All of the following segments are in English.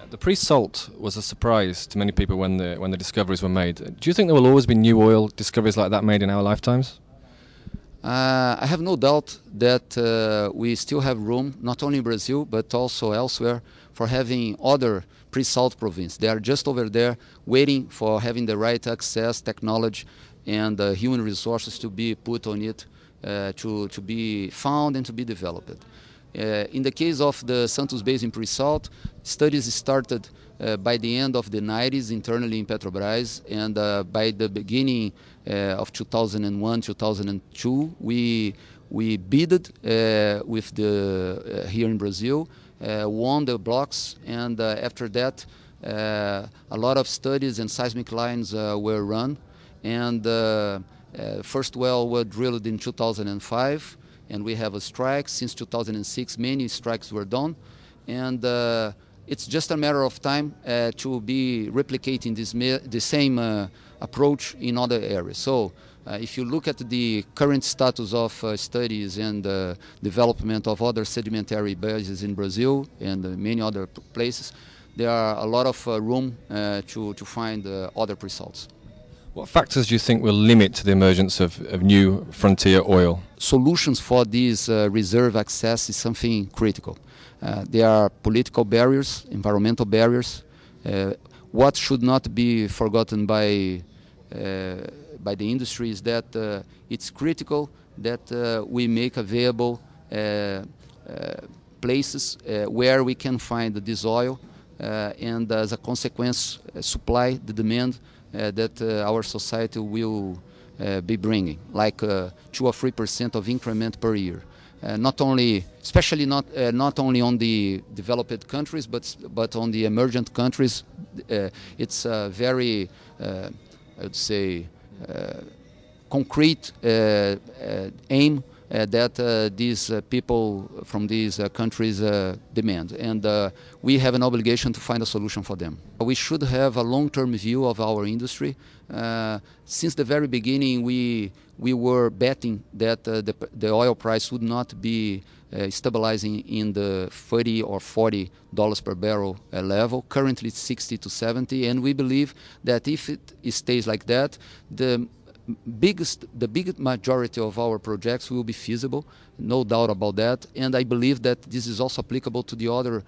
The pre-salt was a surprise to many people when the discoveries were made. Do you think there will always be new oil discoveries like that made in our lifetimes? I have no doubt that we still have room, not only in Brazil, but also elsewhere, for having other pre-salt provinces. They are just over there waiting for having the right access, technology, and human resources to be put on it, to be found and to be developed. In the case of the Santos Basin pre-salt, studies started by the end of the 90s internally in Petrobras, and by the beginning of 2001, 2002, we bidded with the here in Brazil, won the blocks, and after that, a lot of studies and seismic lines were run, and first well was drilled in 2005. And we have a strike. Since 2006, many strikes were done, and it's just a matter of time to be replicating the same approach in other areas. So if you look at the current status of studies and development of other sedimentary bases in Brazil and many other places, there are a lot of room to find other pre-salts. What factors do you think will limit the emergence of new frontier oil? Solutions for this reserve access is something critical. There are political barriers, environmental barriers. What should not be forgotten by the industry is that it's critical that we make available places where we can find this oil and as a consequence supply the demand that our society will be bringing, like 2 or 3% of increment per year. Not only, especially not only on the developed countries, but on the emergent countries. It's a very, I would say, concrete aim that these people from these countries demand, and we have an obligation to find a solution for them. We should have a long-term view of our industry. Since the very beginning, we were betting that the oil price would not be stabilizing in the $30 or $40 per barrel level. Currently, it's 60 to 70, and we believe that if it stays like that, the biggest majority of our projects will be feasible, no doubt about that, and I believe that this is also applicable to the other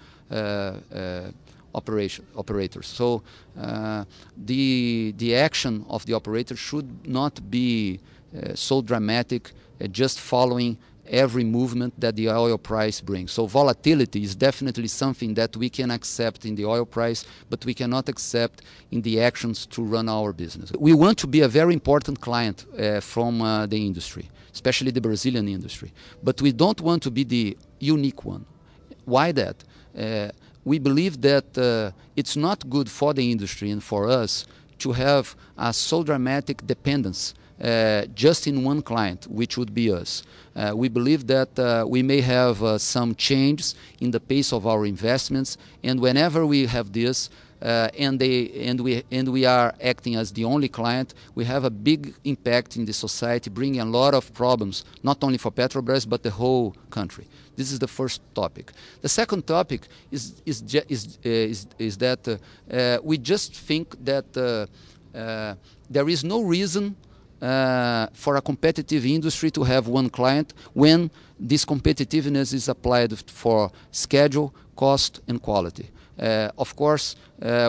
operators. So the action of the operator should not be so dramatic, just following every movement that the oil price brings. So volatility is definitely something that we can accept in the oil price, but we cannot accept in the actions to run our business. We want to be a very important client from the industry, especially the Brazilian industry, but we don't want to be the unique one. Why that? We believe that it's not good for the industry and for us to have a so dramatic dependence just in one client, which would be us. We believe that we may have some changes in the pace of our investments, and whenever we have this, and we are acting as the only client, we have a big impact in the society, bringing a lot of problems, not only for Petrobras but the whole country. This is the first topic. The second topic is that we just think that there is no reason for a competitive industry to have one client when this competitiveness is applied for schedule, cost, and quality. Of course,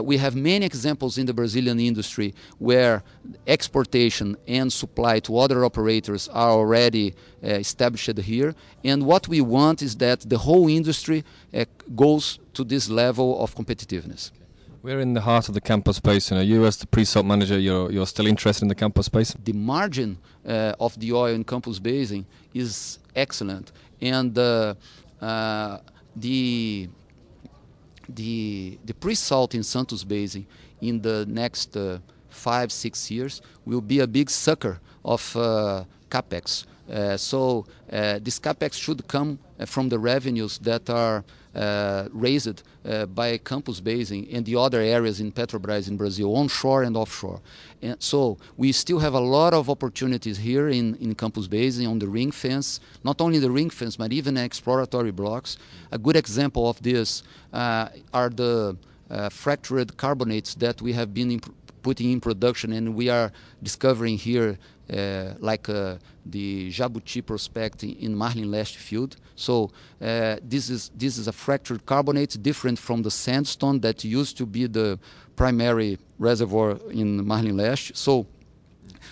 we have many examples in the Brazilian industry where exportation and supply to other operators are already established here. And what we want is that the whole industry goes to this level of competitiveness. We're in the heart of the Campos Basin. Are you, as the pre-salt manager, you're still interested in the Campos Basin? The margin of the oil in Campos Basin is excellent, and the pre-salt in Santos Basin in the next 5-6 years will be a big sucker of capex. So this capex should come from the revenues that are raised by Campos Basin and the other areas in Petrobras in Brazil, onshore and offshore. And so we still have a lot of opportunities here in Campos Basin on the ring fence, not only the ring fence, but even exploratory blocks. A good example of this are the fractured carbonates that we have been putting in production, and we are discovering here, like the Jabuti prospect in Marlin Leste field. So this is a fractured carbonate, different from the sandstone that used to be the primary reservoir in Marlin Leste. So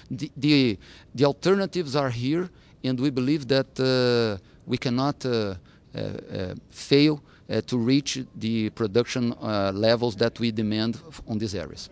the alternatives are here, and we believe that we cannot fail to reach the production levels that we demand on these areas.